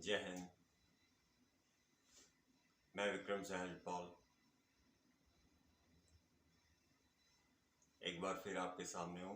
जय हिंद। मैं विक्रम सहज पॉल एक बार फिर आपके सामने हूँ।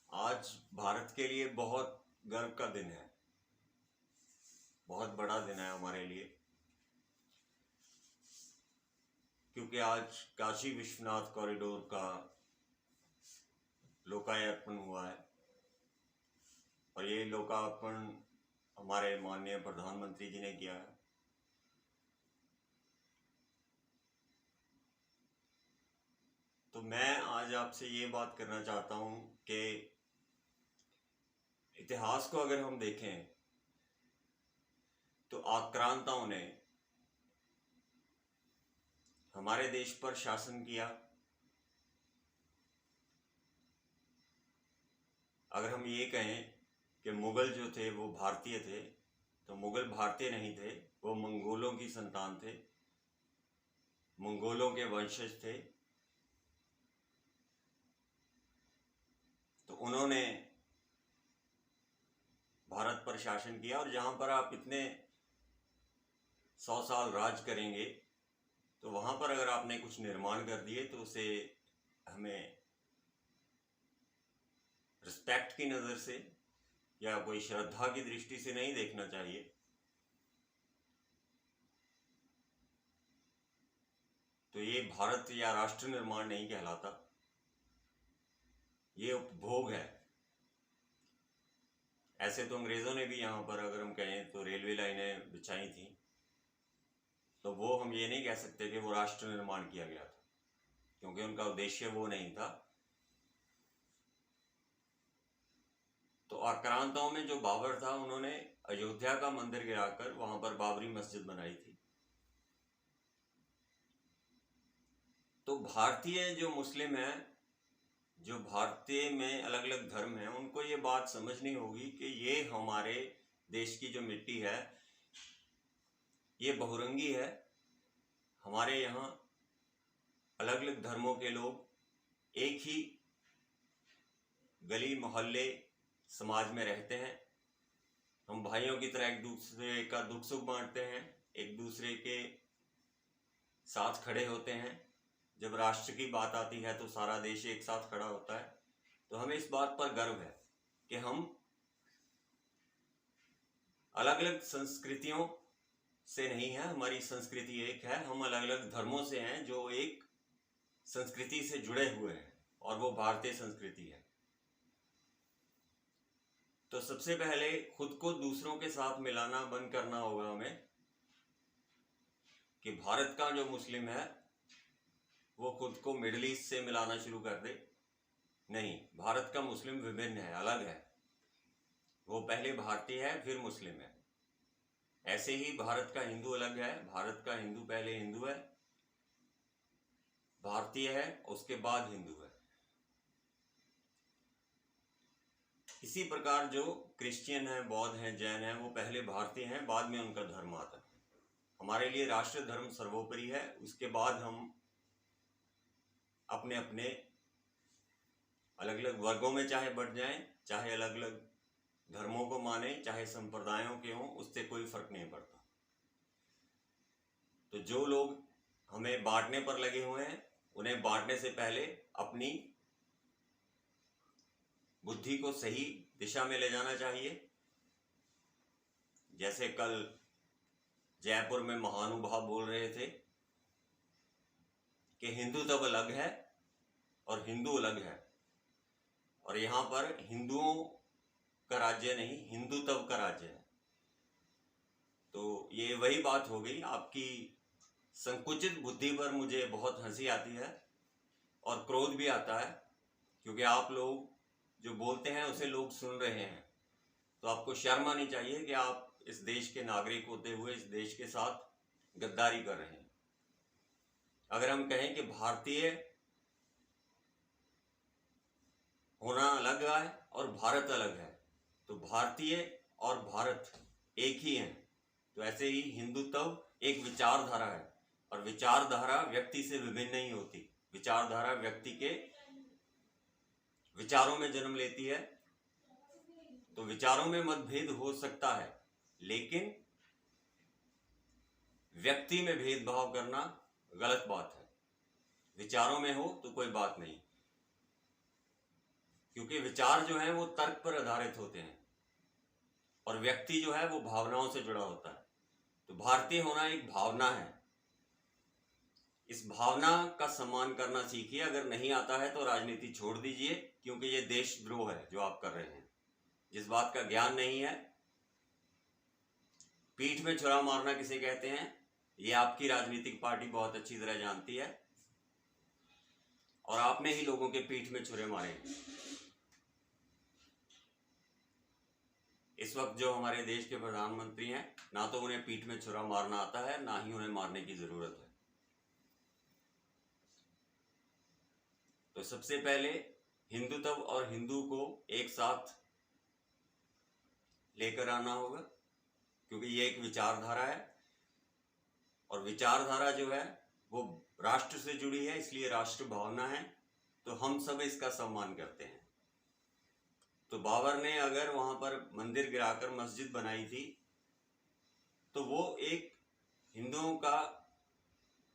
आज भारत के लिए बहुत गर्व का दिन है, बहुत बड़ा दिन है हमारे लिए, क्योंकि आज काशी विश्वनाथ कॉरिडोर का लोकार्पण हुआ है। और ये लोकार्पण हमारे माननीय प्रधानमंत्री जी ने किया है। तो मैं आज आपसे ये बात करना चाहता हूँ कि इतिहास को अगर हम देखें तो आक्रांताओं ने हमारे देश पर शासन किया। अगर हम ये कहें कि मुगल जो थे वो भारतीय थे, तो मुगल भारतीय नहीं थे, वो मंगोलों की संतान थे, मंगोलों के वंशज थे। तो उन्होंने भारत पर शासन किया, और जहां पर आप इतने 100 साल राज करेंगे तो वहां पर अगर आपने कुछ निर्माण कर दिए तो उसे हमें रिस्पेक्ट की नज़र से या कोई श्रद्धा की दृष्टि से नहीं देखना चाहिए। तो ये भारत या राष्ट्र निर्माण नहीं कहलाता, ये उपभोग है। ऐसे तो अंग्रेजों ने भी यहाँ पर अगर हम कहें तो रेलवे लाइनें बिछाई थी, तो वो हम ये नहीं कह सकते कि वो राष्ट्र निर्माण किया गया था, क्योंकि उनका उद्देश्य वो नहीं था। तो आक्रांताओं में जो बाबर था, उन्होंने अयोध्या का मंदिर गिराकर वहां पर बाबरी मस्जिद बनाई थी। तो भारतीय जो मुस्लिम हैं, जो भारतीय में अलग अलग धर्म हैं, उनको ये बात समझनी होगी कि ये हमारे देश की जो मिट्टी है ये बहुरंगी है। हमारे यहाँ अलग अलग धर्मों के लोग एक ही गली मोहल्ले समाज में रहते हैं। हम भाइयों की तरह एक दूसरे का दुख सुख बांटते हैं, एक दूसरे के साथ खड़े होते हैं। जब राष्ट्र की बात आती है तो सारा देश एक साथ खड़ा होता है। तो हमें इस बात पर गर्व है कि हम अलग अलग संस्कृतियों से नहीं है, हमारी संस्कृति एक है। हम अलग अलग धर्मों से हैं जो एक संस्कृति से जुड़े हुए हैं, और वो भारतीय संस्कृति है। तो सबसे पहले खुद को दूसरों के साथ मिलाना बंद करना होगा हमें, कि भारत का जो मुस्लिम है वो खुद को मिडिल ईस्ट से मिलाना शुरू कर दे। नहीं, भारत का मुस्लिम विभिन्न है, अलग है। वो पहले भारतीय है फिर मुस्लिम है। ऐसे ही भारत का हिंदू अलग है, भारत का हिंदू पहले हिंदू है, भारतीय है, उसके बाद हिंदू है। इसी प्रकार जो क्रिश्चियन है, बौद्ध हैं, जैन हैं, वो पहले भारतीय हैं, बाद में उनका धर्म आता है। हमारे लिए राष्ट्र धर्म सर्वोपरि है, उसके बाद हम अपने अपने अलग अलग वर्गों में चाहे बढ़ जाएं, चाहे अलग अलग धर्मों को माने, चाहे संप्रदायों के हों, उससे कोई फर्क नहीं पड़ता। तो जो लोग हमें बांटने पर लगे हुए हैं, उन्हें बांटने से पहले अपनी बुद्धि को सही दिशा में ले जाना चाहिए। जैसे कल जयपुर में महानुभाव बोल रहे थे कि हिंदू तब अलग है और हिंदू अलग है, और यहाँ पर हिंदुओं का राज्य नहीं, हिंदू तब का राज्य है। तो ये वही बात हो गई। आपकी संकुचित बुद्धि पर मुझे बहुत हंसी आती है और क्रोध भी आता है, क्योंकि आप लोग जो बोलते हैं उसे लोग सुन रहे हैं। तो आपको शर्म आनी चाहिए कि आप इस देश के नागरिक होते हुए इस देश के साथ गद्दारी कर रहे हैं। अगर हम कहें कि भारतीय होना अलग है और भारत अलग है, तो भारतीय और भारत एक ही हैं। तो ऐसे ही हिंदुत्व एक विचारधारा है, और विचारधारा व्यक्ति से विभिन्न नहीं होती। विचारधारा व्यक्ति के विचारों में जन्म लेती है। तो विचारों में मतभेद हो सकता है, लेकिन व्यक्ति में भेदभाव करना गलत बात है। विचारों में हो तो कोई बात नहीं, क्योंकि विचार जो है वो तर्क पर आधारित होते हैं और व्यक्ति जो है वो भावनाओं से जुड़ा होता है। तो भारतीय होना एक भावना है। इस भावना का सम्मान करना सीखिए। अगर नहीं आता है तो राजनीति छोड़ दीजिए, क्योंकि ये देशद्रोह है जो आप कर रहे हैं। जिस बात का ज्ञान नहीं है, पीठ में छुरा मारना किसे कहते हैं, ये आपकी राजनीतिक पार्टी बहुत अच्छी तरह जानती है और आपने ही लोगों के पीठ में छुरे मारे। इस वक्त जो हमारे देश के प्रधानमंत्री हैं, ना तो उन्हें पीठ में छुरा मारना आता है, ना ही उन्हें मारने की जरूरत है। तो सबसे पहले हिंदुत्व और हिंदू को एक साथ लेकर आना होगा, क्योंकि ये एक विचारधारा है और विचारधारा जो है वो राष्ट्र से जुड़ी है, इसलिए राष्ट्र भावना है। तो हम सब इसका सम्मान करते हैं। तो बाबर ने अगर वहां पर मंदिर गिराकर मस्जिद बनाई थी, तो वो एक हिंदुओं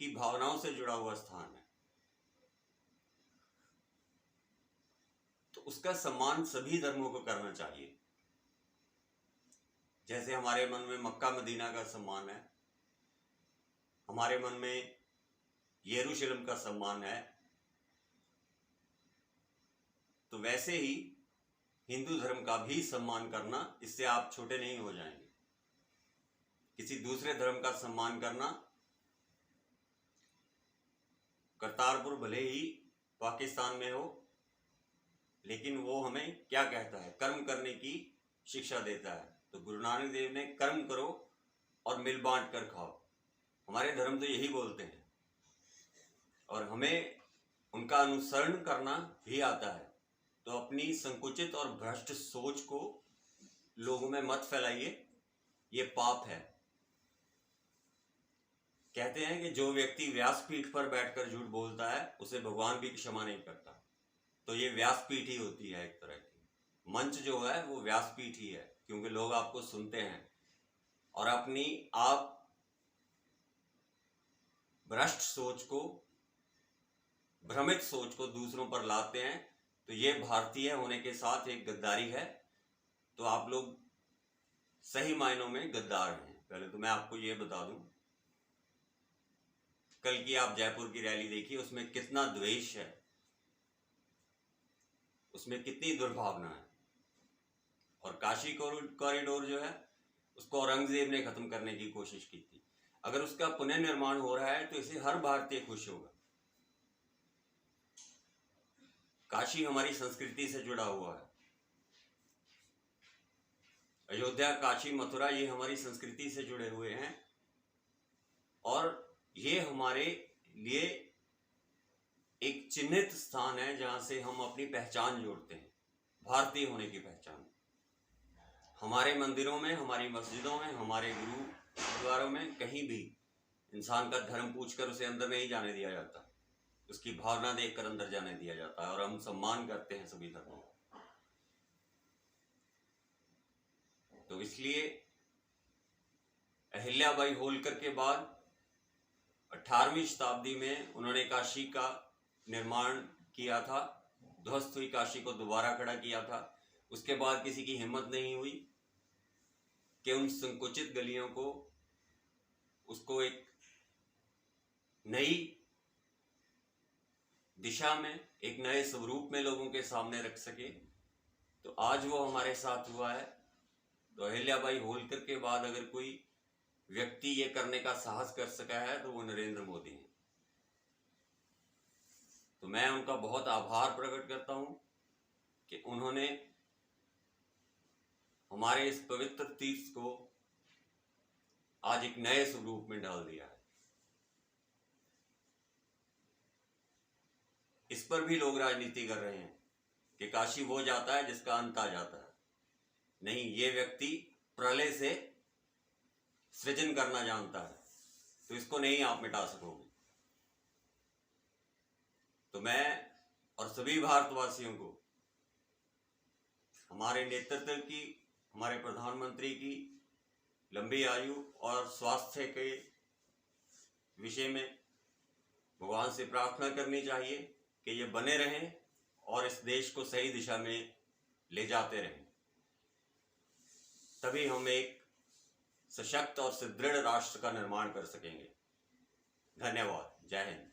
की भावनाओं से जुड़ा हुआ स्थान है। तो उसका सम्मान सभी धर्मों को करना चाहिए। जैसे हमारे मन में मक्का मदीना का सम्मान है, हमारे मन में यरूशलेम का सम्मान है, तो वैसे ही हिंदू धर्म का भी सम्मान करना, इससे आप छोटे नहीं हो जाएंगे। किसी दूसरे धर्म का सम्मान करना, करतारपुर भले ही पाकिस्तान में हो, लेकिन वो हमें क्या कहता है, कर्म करने की शिक्षा देता है। तो गुरु नानक देव ने कर्म करो और मिल बांट कर खाओ। हमारे धर्म तो यही बोलते हैं और हमें उनका अनुसरण करना भी आता है। तो अपनी संकुचित और भ्रष्ट सोच को लोगों में मत फैलाइए, ये पाप है। कहते हैं कि जो व्यक्ति व्यासपीठ पर बैठकर झूठ बोलता है, उसे भगवान भी क्षमा नहीं करता। तो ये व्यासपीठ ही होती है, एक तरह की मंच जो है वो व्यासपीठ ही है, क्योंकि लोग आपको सुनते हैं और अपनी आप भ्रष्ट सोच को, भ्रमित सोच को दूसरों पर लाते हैं। तो ये भारतीय होने के साथ एक गद्दारी है। तो आप लोग सही मायनों में गद्दार हैं। पहले तो मैं आपको ये बता दूं, कल की आप जयपुर की रैली देखिए, उसमें कितना द्वेष है, उसमें कितनी दुर्भावना है। और काशी कॉरिडोर जो है, उसको औरंगजेब ने खत्म करने की कोशिश की थी। अगर उसका पुनर्निर्माण हो रहा है तो इसे हर भारतीय खुश होगा। काशी हमारी संस्कृति से जुड़ा हुआ है। अयोध्या, काशी, मथुरा, ये हमारी संस्कृति से जुड़े हुए हैं और ये हमारे लिए एक चिन्हित स्थान है जहां से हम अपनी पहचान जोड़ते हैं, भारतीय होने की पहचान। हमारे मंदिरों में, हमारी मस्जिदों में, हमारे गुरुद्वारों में कहीं भी इंसान का धर्म पूछकर उसे अंदर नहीं जाने दिया जाता, उसकी भावना देखकर अंदर जाने दिया जाता है। और हम सम्मान करते हैं सभी धर्मों का। तो इसलिए अहिल्याबाई होलकर के बाद 18वीं शताब्दी में उन्होंने काशी का निर्माण किया था, ध्वस्त हुई काशी को दोबारा खड़ा किया था। उसके बाद किसी की हिम्मत नहीं हुई कि उन संकुचित गलियों को, उसको एक नई दिशा में, एक नए स्वरूप में लोगों के सामने रख सके। तो आज वो हमारे साथ हुआ है। तो अहिल्याबाई होलकर के बाद अगर कोई व्यक्ति ये करने का साहस कर सका है तो वो नरेंद्र मोदी हैं। तो मैं उनका बहुत आभार प्रकट करता हूं कि उन्होंने हमारे इस पवित्र तीर्थ को आज एक नए स्वरूप में डाल दिया है। इस पर भी लोग राजनीति कर रहे हैं कि काशी वो जाता है जिसका अंत आ जाता है। नहीं, ये व्यक्ति प्रलय से सृजन करना जानता है, तो इसको नहीं आप मिटा सकोगे। तो मैं और सभी भारतवासियों को हमारे नेतृत्व की, हमारे प्रधानमंत्री की लंबी आयु और स्वास्थ्य के विषय में भगवान से प्रार्थना करनी चाहिए कि ये बने रहें और इस देश को सही दिशा में ले जाते रहें। तभी हम एक सशक्त और सुदृढ़ राष्ट्र का निर्माण कर सकेंगे। धन्यवाद। जय हिंद।